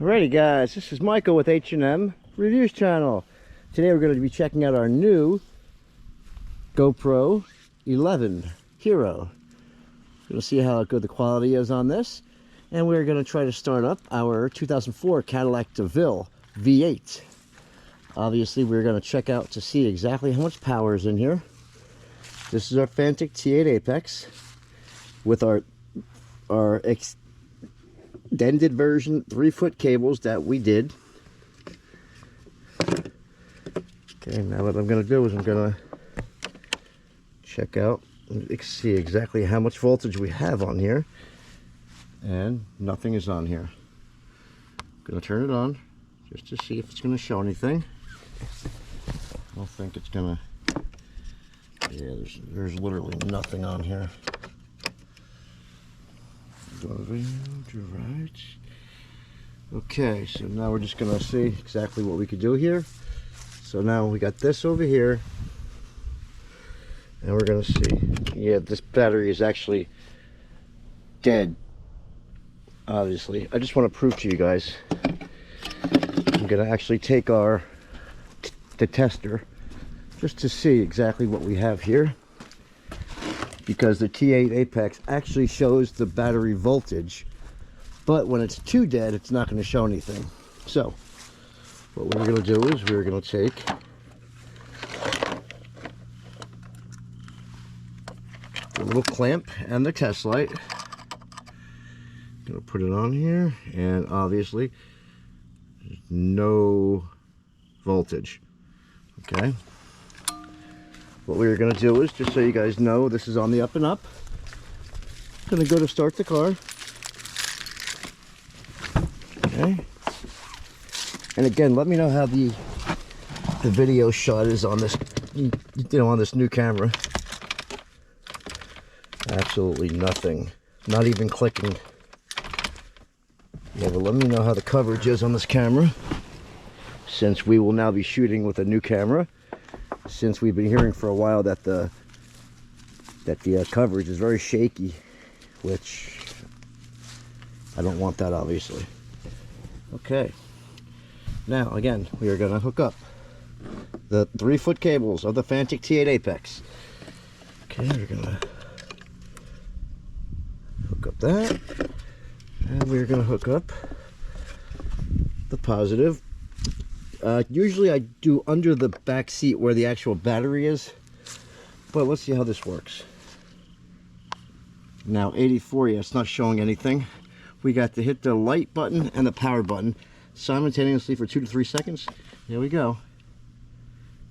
Alrighty guys, this is Michael with H&M Reviews channel. Today we're going to be checking out our new GoPro 11 Hero. We're going to see how good the quality is on this, and we're going to try to start up our 2004 Cadillac DeVille V8. Obviously we're going to check out to see exactly how much power is in here. This is our Fanttik T8 Apex with our extended version 3-foot cables that we did. Okay, now what I'm going to do is I'm going to check out and see exactly how much voltage we have on here, and nothing is on here. I'm going to turn it on just to see if it's going to show anything. I don't think it's going to. Yeah, there's literally nothing on here. Right. Okay, so now we're just gonna see exactly what we could do here. So now we got this over here, and we're gonna see. Yeah, this battery is actually dead. Obviously, I just want to prove to you guys. I'm gonna actually take the tester just to see exactly what we have here, because the T8 Apex actually shows the battery voltage, but when it's too dead it's not going to show anything. So what we're going to do is we're going to take the little clamp and the test light, going to put it on here, and obviously there's no voltage. Okay, what we're going to do is, just so you guys know, this is on the up and up. I'm going to go to start the car. Okay. And again, let me know how the video shot is on this, on this new camera. Absolutely nothing. Not even clicking. Yeah, but let me know how the coverage is on this camera, since we will now be shooting with a new camera. Since we've been hearing for a while that the coverage is very shaky, which I don't want that, obviously. Okay, now again we are going to hook up the 3-foot cables of the Fanttik T8 Apex. Okay, we're going to hook up that, and we're going to hook up the positive. Usually I do under the back seat where the actual battery is, but let's see how this works. Now 84, yeah, it's not showing anything. We got to hit the light button and the power button simultaneously for 2 to 3 seconds. Here we go.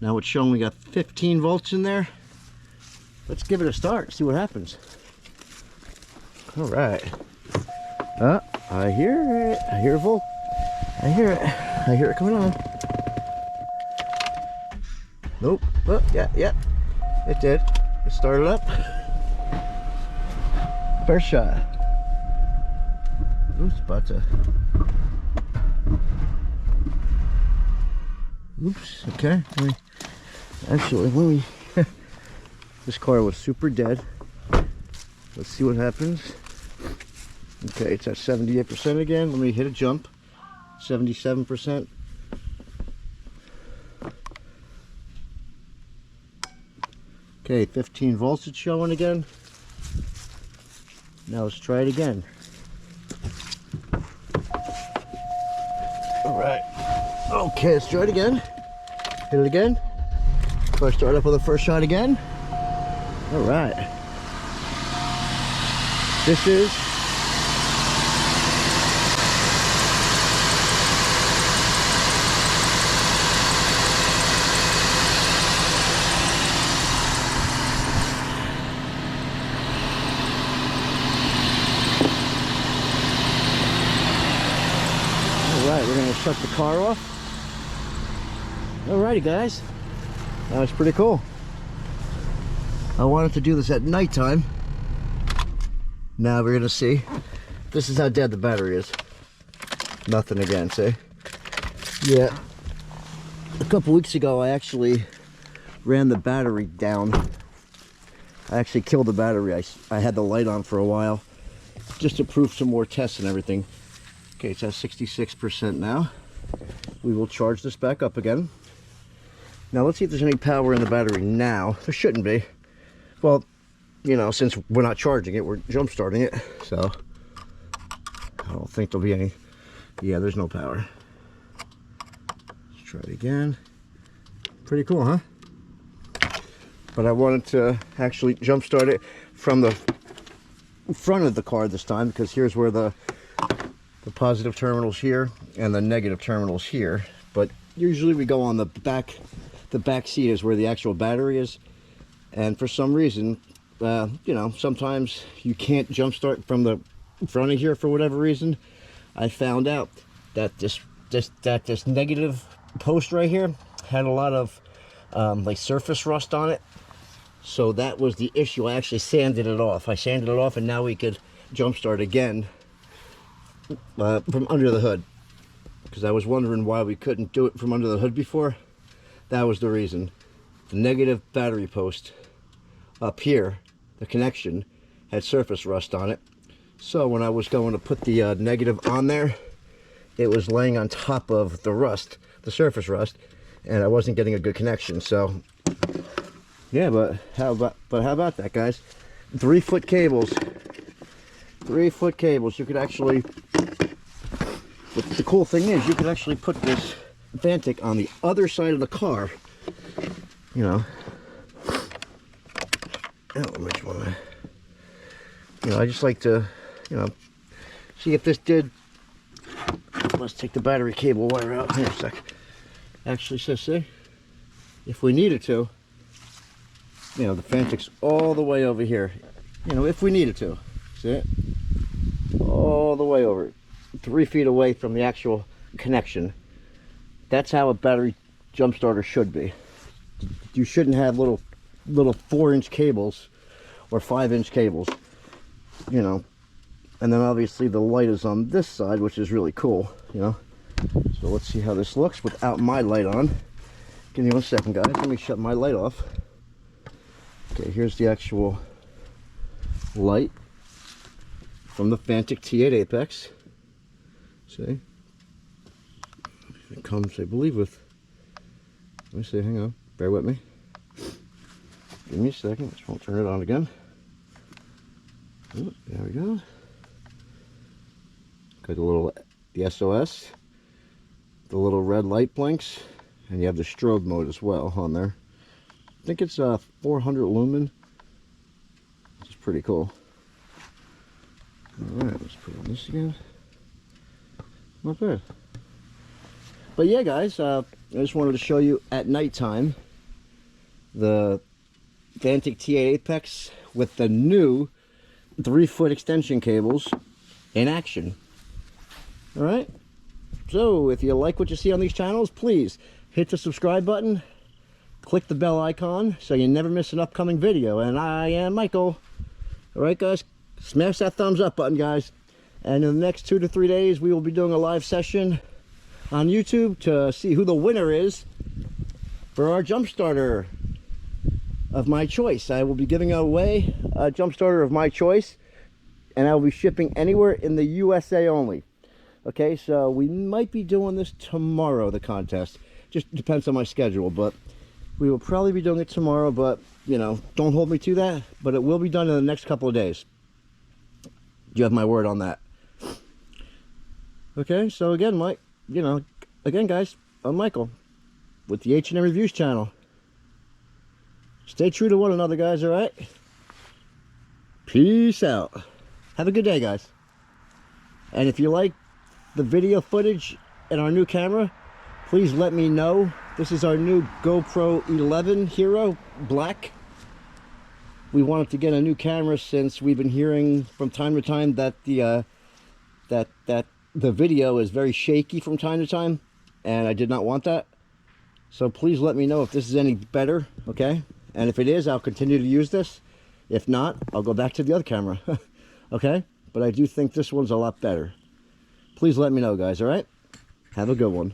Now it's showing we got 15 volts in there. Let's give it a start, see what happens. All right. I hear it. I hear a volt. I hear it. I hear it coming on. Nope. Oh, yeah. It did. It started up. First shot. Oops, about to. Oops. Okay. Let me. This car was super dead. Let's see what happens. Okay, it's at 78% again. Let me hit a jump. 77%. Okay, 15 volts it's showing again. Now let's try it again. Alright. Okay, let's try it again. Hit it again. So I start up with the first shot again. Alright. This is Alright, we're going to shut the car off. Alrighty guys, that was pretty cool. I wanted to do this at nighttime. Now we're going to see. This is how dead the battery is. Nothing again, see? Yeah. A couple weeks ago I actually ran the battery down. I actually killed the battery. I had the light on for a while just to prove some more tests and everything. Okay, it's at 66% now. We will charge this back up again. Now let's see if there's any power in the battery now. There shouldn't be. Well, you know, since we're not charging it, we're jump starting it, so I don't think there'll be any. Yeah, there's no power. Let's try it again. Pretty cool, huh? But I wanted to actually jump start it from the front of the car this time, because here's where the positive terminals here and the negative terminals here. But usually we go on the back seat is where the actual battery is, and for some reason, you know, sometimes you can't jump start from the front of here for whatever reason. I found out that this negative post right here had a lot of like surface rust on it, so that was the issue. I actually sanded it off. I sanded it off, and now we could jump start again from under the hood, because I was wondering why we couldn't do it from under the hood before. That was the reason. The negative battery post up here, the connection, had surface rust on it. So when I was going to put the negative on there, it was laying on top of the rust, the surface rust, and I wasn't getting a good connection. So yeah, but how about that, guys? 3-foot cables. 3-foot cables. You could actually, the cool thing is, you could actually put this Fanttik on the other side of the car, you know. Which one? You know, I just like to, you know, see if this did. Let's take the battery cable wire out here a sec. Actually says, see, if we needed to, you know, the Fantik's all the way over here. You know, if we needed to, see it? All the way over, 3 feet away from the actual connection. That's how a battery jump starter should be. You shouldn't have little 4-inch cables or 5-inch cables, you know. And then obviously the light is on this side, which is really cool, you know. So let's see how this looks without my light on. Give me 1 second, guys. Let me shut my light off. Okay, here's the actual light from the Fanttik T8 Apex. See? It comes, I believe, with, let me see, hang on, bear with me. Give me a second, just won't turn it on again. Oh, there we go. Got the SOS, the little red light blinks, and you have the strobe mode as well on there. I think it's 400 lumen, which is pretty cool. Alright, let's put on this again. Not bad. But yeah, guys, I just wanted to show you at nighttime the Fanttik T8 Apex with the new 3-foot extension cables in action. Alright, so if you like what you see on these channels, please hit the subscribe button, click the bell icon so you never miss an upcoming video. And I am Michael. Alright, guys, smash that thumbs up button, guys. And in the next 2 to 3 days, we will be doing a live session on YouTube to see who the winner is for our jump starter of my choice. I will be giving away a jump starter of my choice, and I will be shipping anywhere in the USA only. Okay, so we might be doing this tomorrow, the contest. Just depends on my schedule, but we will probably be doing it tomorrow. But you know, don't hold me to that, but it will be done in the next couple of days. You have my word on that. Okay, so again, Mike, you know, again, guys, I'm Michael with the H&M Reviews channel. Stay true to one another, guys, all right? Peace out. Have a good day, guys. And if you like the video footage and our new camera, please let me know. This is our new GoPro 11 Hero Black. We wanted to get a new camera since we've been hearing from time to time that the video is very shaky from time to time, and I did not want that. So please let me know if this is any better, okay? And if it is, I'll continue to use this. If not, I'll go back to the other camera, okay? But I do think this one's a lot better. Please let me know, guys, all right? Have a good one.